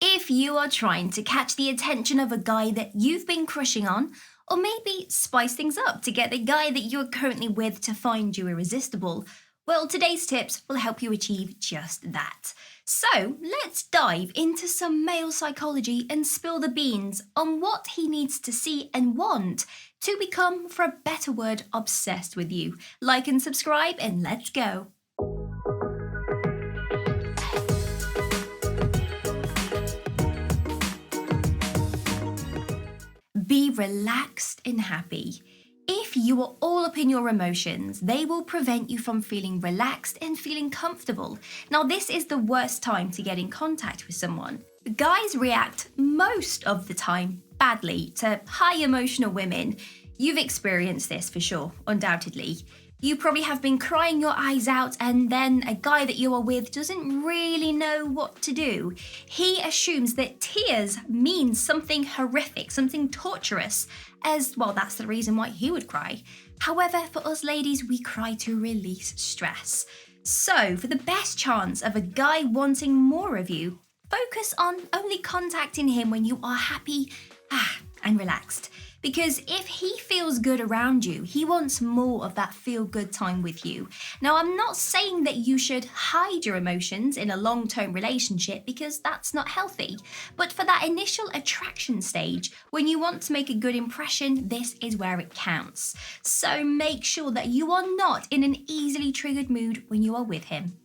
If you are trying to catch the attention of a guy that you've been crushing on, or maybe spice things up to get the guy that you're currently with to find you irresistible, well, today's tips will help you achieve just that. So let's dive into some male psychology and spill the beans on what he needs to see and want to become, for a better word, obsessed with you. Like and subscribe, and let's go. Be relaxed and happy. If you are all up in your emotions, they will prevent you from feeling relaxed and feeling comfortable. Now, this is the worst time to get in contact with someone. Guys react most of the time badly to high emotional women. You've experienced this for sure, undoubtedly. You probably have been crying your eyes out, and then a guy that you are with doesn't really know what to do. He assumes that tears means something horrific, something torturous, as well, that's the reason why he would cry. However, for us ladies, we cry to release stress. So, for the best chance of a guy wanting more of you, focus on only contacting him when you are happy and relaxed. Because if he feels good around you, he wants more of that feel-good time with you. Now, I'm not saying that you should hide your emotions in a long-term relationship because that's not healthy. But for that initial attraction stage, when you want to make a good impression, this is where it counts. So make sure that you are not in an easily triggered mood when you are with him.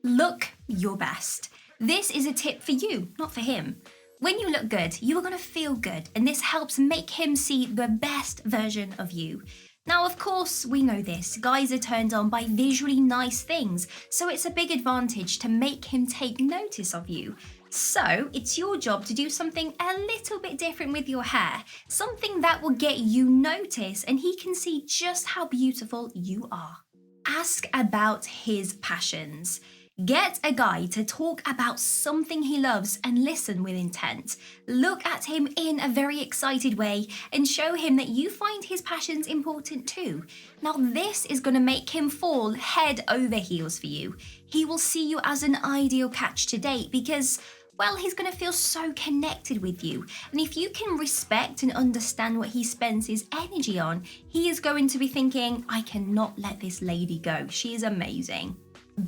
Look your best. This is a tip for you, not for him. When you look good, you are going to feel good, and this helps make him see the best version of you. Now, of course, we know this. Guys are turned on by visually nice things, so it's a big advantage to make him take notice of you. So, it's your job to do something a little bit different with your hair, something that will get you noticed, and he can see just how beautiful you are. Ask about his passions. Get a guy to talk about something he loves and listen with intent. Look at him in a very excited way and show him that you find his passions important too. Now, this is going to make him fall head over heels for you. He will see you as an ideal catch to date because, well, he's going to feel so connected with you. And if you can respect and understand what he spends his energy on, he is going to be thinking, I cannot let this lady go. She is amazing.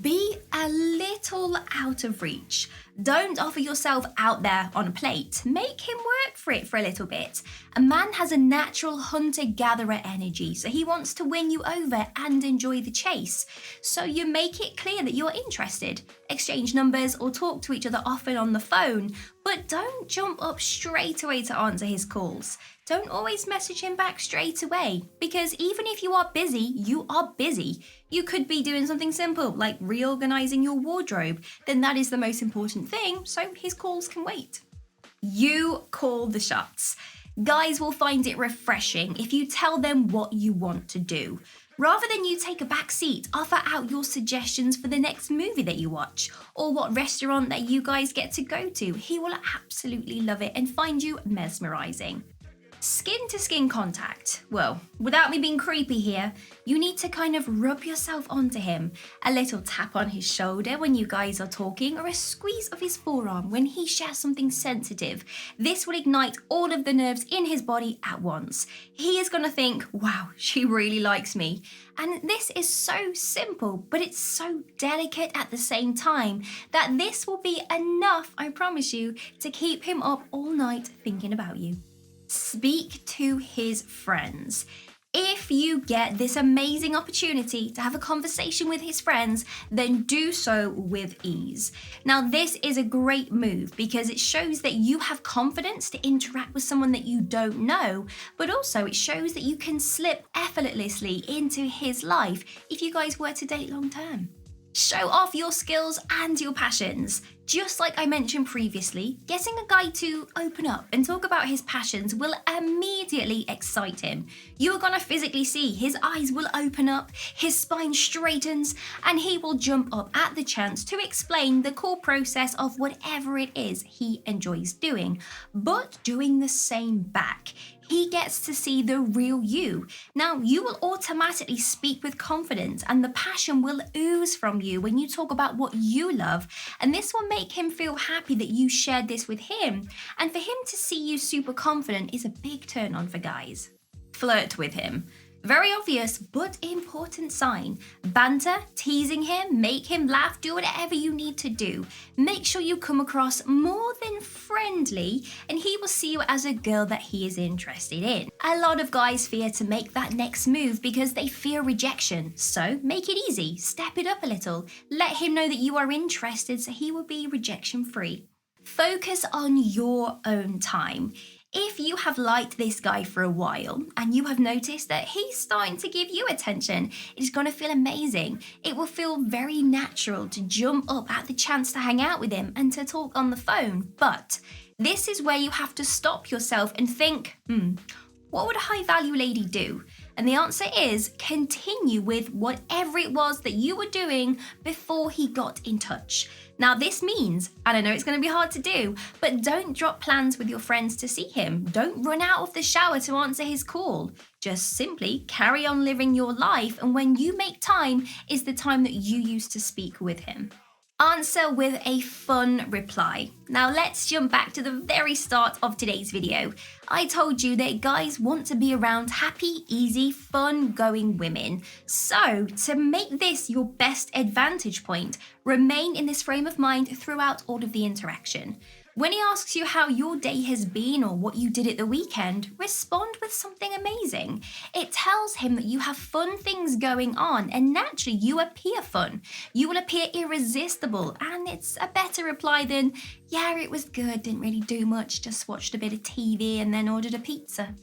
Be a little out of reach. Don't offer yourself out there on a plate. Make him work for it for a little bit. A man has a natural hunter-gatherer energy, so he wants to win you over and enjoy the chase. So you make it clear that you're interested. Exchange numbers or talk to each other often on the phone, but don't jump up straight away to answer his calls. Don't always message him back straight away, because even if you are busy, you are busy. You could be doing something simple like reorganizing your wardrobe, then that is the most important thing, so his calls can wait. You call the shots. Guys will find it refreshing if you tell them what you want to do. Rather than you take a back seat, offer out your suggestions for the next movie that you watch or what restaurant that you guys get to go to. He will absolutely love it and find you mesmerizing. Skin-to-skin contact. Well, without me being creepy here, you need to kind of rub yourself onto him. A little tap on his shoulder when you guys are talking, or a squeeze of his forearm when he shares something sensitive. This will ignite all of the nerves in his body at once. He is going to think, wow, she really likes me. And this is so simple, but it's so delicate at the same time that this will be enough, I promise you, to keep him up all night thinking about you. Speak to his friends. If you get this amazing opportunity to have a conversation with his friends, then do so with ease. Now, this is a great move because it shows that you have confidence to interact with someone that you don't know, but also it shows that you can slip effortlessly into his life if you guys were to date long term. Show off your skills and your passions. Just like I mentioned previously, getting a guy to open up and talk about his passions will immediately excite him. You are going to physically see his eyes will open up, his spine straightens, and he will jump up at the chance to explain the core process of whatever it is he enjoys doing, but doing the same back. He gets to see the real you. Now, you will automatically speak with confidence and the passion will ooze from you when you talk about what you love, and this will make him feel happy that you shared this with him, and for him to see you super confident is a big turn on for guys. Flirt with him. Very obvious but important sign. Banter, teasing him, make him laugh, do whatever you need to do. Make sure you come across more than friendly and he will see you as a girl that he is interested in. A lot of guys fear to make that next move because they fear rejection. So make it easy, step it up a little. Let him know that you are interested so he will be rejection free. Focus on your own time. If you have liked this guy for a while and you have noticed that he's starting to give you attention, it's going to feel amazing. It will feel very natural to jump up at the chance to hang out with him and to talk on the phone. But this is where you have to stop yourself and think, what would a high value lady do? And the answer is continue with whatever it was that you were doing before he got in touch. Now this means, and I know it's going to be hard to do, but don't drop plans with your friends to see him. Don't run out of the shower to answer his call. Just simply carry on living your life, and when you make time is the time that you use to speak with him. Answer with a fun reply. Now let's jump back to the very start of today's video. I told you that guys want to be around happy, easy, fun-going women. So to make this your best advantage point, remain in this frame of mind throughout all of the interaction. When he asks you how your day has been or what you did at the weekend, respond with something amazing. It tells him that you have fun things going on and naturally you appear fun. You will appear irresistible, and it's a better reply than, yeah, it was good, didn't really do much, just watched a bit of TV and then ordered a pizza.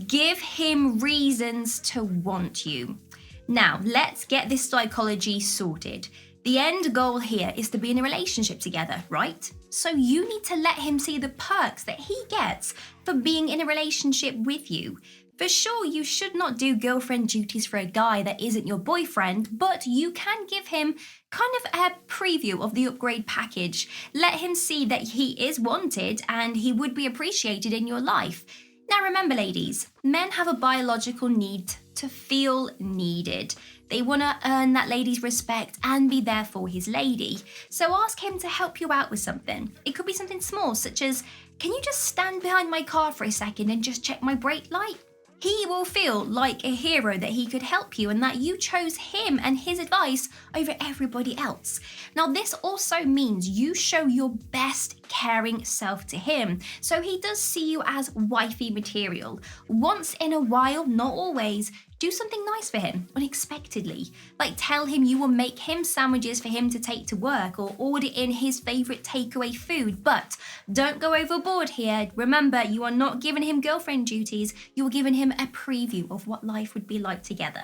Give him reasons to want you. Now, let's get this psychology sorted. The end goal here is to be in a relationship together, right? So you need to let him see the perks that he gets for being in a relationship with you. For sure, you should not do girlfriend duties for a guy that isn't your boyfriend, but you can give him kind of a preview of the upgrade package. Let him see that he is wanted and he would be appreciated in your life. Now remember, ladies, men have a biological need to feel needed. They want to earn that lady's respect and be there for his lady. So ask him to help you out with something. It could be something small, such as, can you just stand behind my car for a second and just check my brake light? He will feel like a hero that he could help you and that you chose him and his advice over everybody else. Now, this also means you show your best caring self to him, so he does see you as wifey material. Once in a while, not always, do something nice for him, unexpectedly. Like tell him you will make him sandwiches for him to take to work or order in his favorite takeaway food. But don't go overboard here. Remember, you are not giving him girlfriend duties. You are giving him a preview of what life would be like together.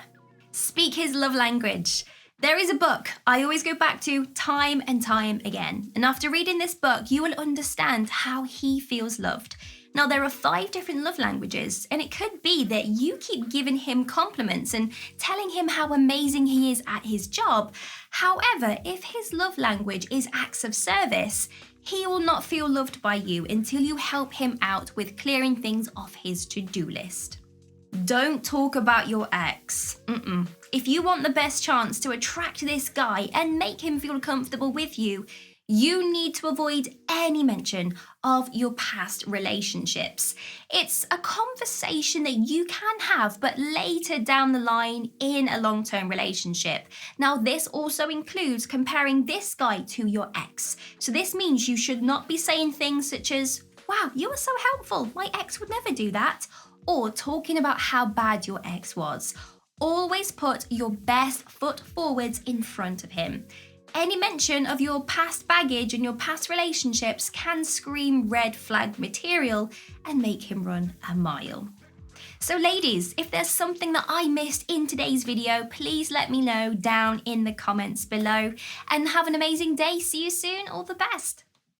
Speak his love language. There is a book I always go back to time and time again. And after reading this book, you will understand how he feels loved. Now, there are 5 different love languages, and it could be that you keep giving him compliments and telling him how amazing he is at his job. However, if his love language is acts of service, he will not feel loved by you until you help him out with clearing things off his to-do list. Don't talk about your ex. If you want the best chance to attract this guy and make him feel comfortable with you, you need to avoid any mention of your past relationships. It's a conversation that you can have, but later down the line in a long-term relationship. Now, this also includes comparing this guy to your ex. So this means you should not be saying things such as, wow, you were so helpful, my ex would never do that. Or talking about how bad your ex was. Always put your best foot forwards in front of him. Any mention of your past baggage and your past relationships can scream red flag material and make him run a mile. So ladies, if there's something that I missed in today's video, please let me know down in the comments below. And have an amazing day. See you soon. All the best.